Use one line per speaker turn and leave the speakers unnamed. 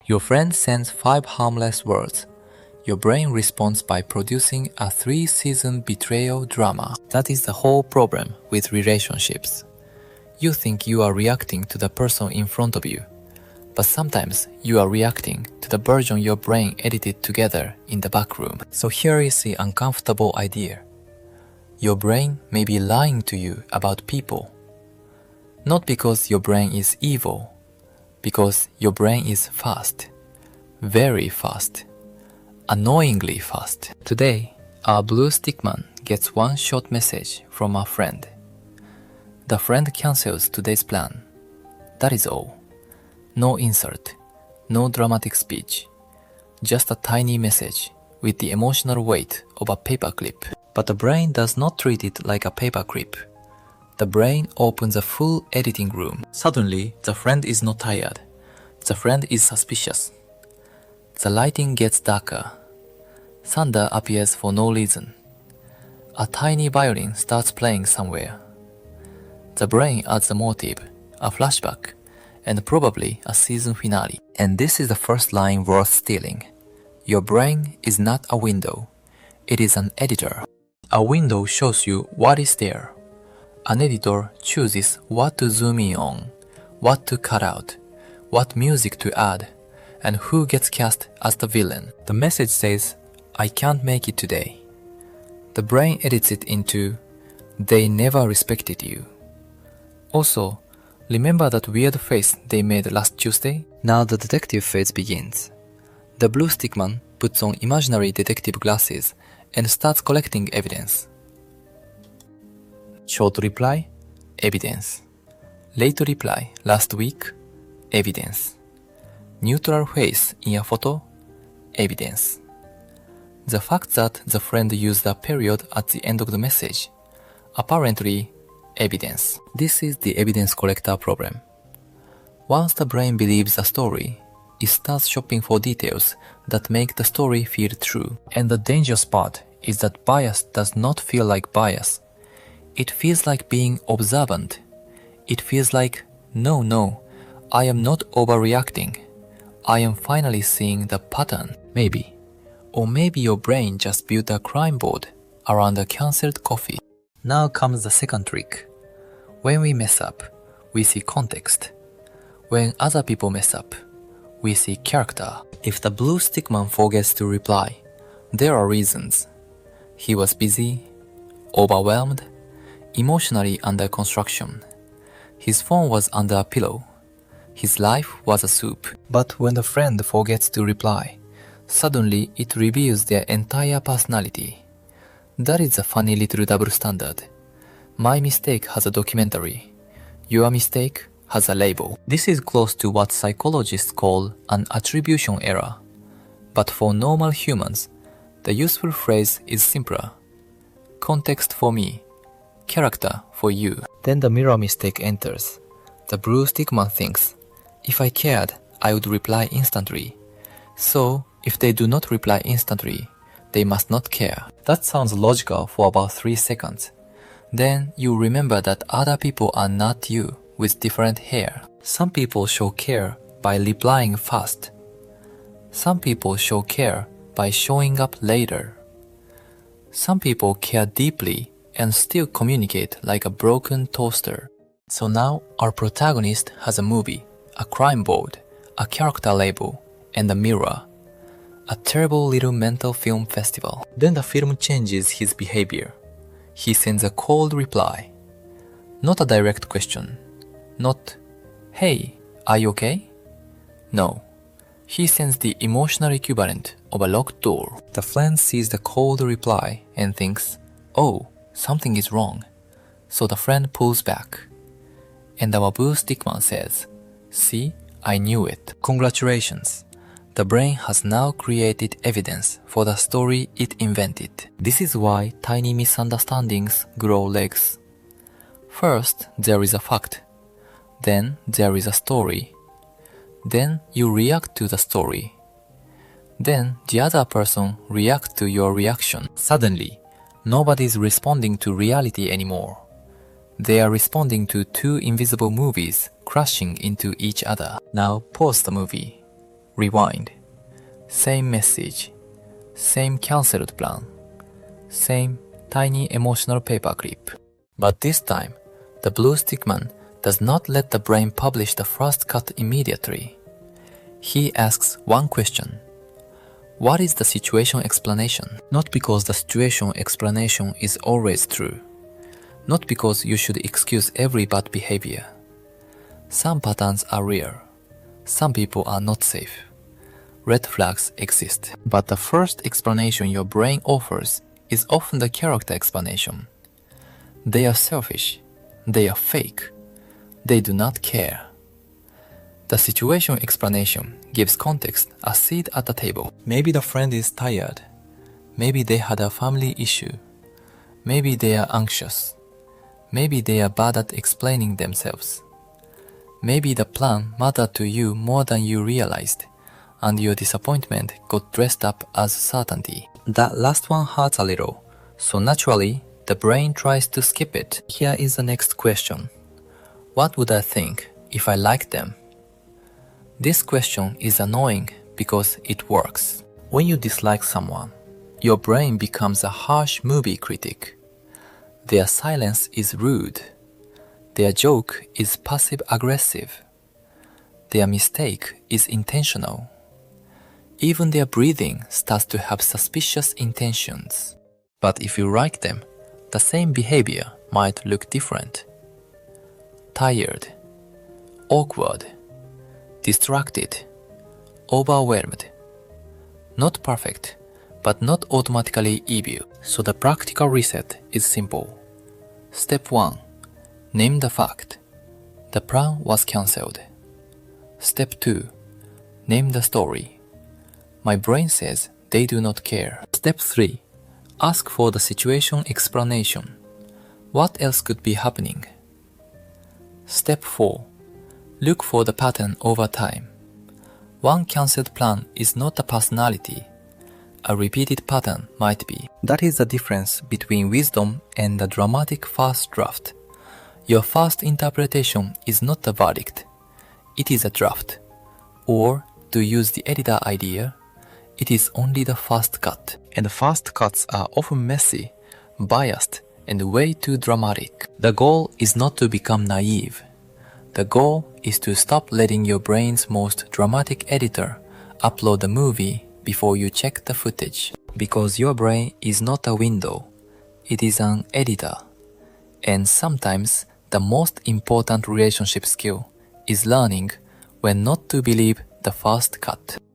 Your friend sends 5 harmless words. Your brain responds by producing a 3-season betrayal drama. That is the whole problem with relationships. You think you are reacting to the person in front of you, but sometimes you are reacting to the version your brain edited together in the back room. So here is the uncomfortable idea. Your brain may be lying to you about people. Not because your brain is evil, because your brain is fast, very fast, annoyingly fast. Today, our blue stickman gets one short message from a friend. The friend cancels today's plan. That is all. No insert, no dramatic speech, just a tiny message with the emotional weight of a paperclip. But the brain does not treat it like a paperclip. The brain opens a full editing room. Suddenly, the friend is not tired. The friend is suspicious. The lighting gets darker. Thunder appears for no reason. A tiny violin starts playing somewhere. The brain adds a motive, a flashback, and probably a season finale. And this is the first line worth stealing. Your brain is not a window. It is an editor. A window shows you what is there. An editor chooses what to zoom in on, what to cut out, what music to add, and who gets cast as the villain. The message says, I can't make it today. The brain edits it into, they never respected you. Also, remember that weird face they made last Tuesday? Now the detective phase begins. The blue stickman puts on imaginary detective glasses and starts collecting evidence. Short reply, evidence. Late reply, last week, evidence. Neutral face in a photo, evidence. The fact that the friend used a period at the end of the message, apparently, evidence. This is the evidence collector problem. Once the brain believes a story, it starts shopping for details that make the story feel true. And the dangerous part is that bias does not feel like bias. It feels like being observant. It feels like, no, I am not overreacting. I am finally seeing the pattern. Maybe. Or maybe your brain just built a crime board around a cancelled coffee. Now comes the second trick. When we mess up, we see context. When other people mess up, we see character. If the blue stickman forgets to reply, there are reasons. He was busy, overwhelmed, emotionally under construction. His phone was under a pillow. His life was a soup. But when the friend forgets to reply, suddenly it reveals their entire personality. That is a funny little double standard. My mistake has a documentary. Your mistake has a label. This is close to what psychologists call an attribution error. But for normal humans, the useful phrase is simpler. Context for me, character for you. Then the mirror mistake enters. The blue stickman thinks, if I cared, I would reply instantly. So, if they do not reply instantly, they must not care. That sounds logical for about 3 seconds. Then you remember that other people are not you with different hair. Some people show care by replying fast. Some people show care by showing up later. Some people care deeply and still communicate like a broken toaster. So now our protagonist has a movie, a crime board, a character label, and a mirror. A terrible little mental film festival. Then the film changes his behavior. He sends a cold reply. Not a direct question. Not, hey, are you okay? No. He sends the emotional equivalent of a locked door. The friend sees the cold reply and thinks, oh, something is wrong. So the friend pulls back. And our blue stickman says, see, I knew it. Congratulations. The brain has now created evidence for the story it invented. This is why tiny misunderstandings grow legs. First, there is a fact. Then there is a story. Then you react to the story. Then the other person reacts to your reaction. Suddenly, nobody is responding to reality anymore. They are responding to two invisible movies crashing into each other. Now pause the movie. rewind. Same message. Same cancelled plan. Same tiny emotional paperclip. But this time, the blue stickman does not let the brain publish the first cut immediately. He asks one question. What is the situation explanation? Not because the situation explanation is always true. Not because you should excuse every bad behavior. Some patterns are real. Some people are not safe. Red flags exist. But the first explanation your brain offers is often the character explanation. They are selfish. They are fake. They do not care. The situation explanation gives context, a seat at the table. Maybe the friend is tired. Maybe they had a family issue. Maybe they are anxious. Maybe they are bad at explaining themselves. Maybe the plan mattered to you more than you realized, and your disappointment got dressed up as certainty. That last one hurts a little, so naturally, the brain tries to skip it. Here is the next question. What would I think if I liked them? This question is annoying because it works. When you dislike someone, your brain becomes a harsh movie critic. Their silence is rude. Their joke is passive-aggressive. Their mistake is intentional. Even their breathing starts to have suspicious intentions. But if you like them, the same behavior might look different. Tired, awkward, distracted, overwhelmed. Not perfect, but not automatically evil. So the practical reset is simple. Step 1. Name the fact. The plan was cancelled. Step 2. Name the story. My brain says they do not care. Step 3. Ask for the situation explanation. What else could be happening? Step 4. Look for the pattern over time. One cancelled plan is not a personality. A repeated pattern might be. That is the difference between wisdom and the dramatic first draft. Your first interpretation is not a verdict. It is a draft. Or, to use the editor idea, it is only the first cut. And first cuts are often messy, biased, and way too dramatic. The goal is not to become naive. The goal is to stop letting your brain's most dramatic editor upload the movie before you check the footage. Because your brain is not a window, it is an editor. And sometimes the most important relationship skill is learning when not to believe the first cut.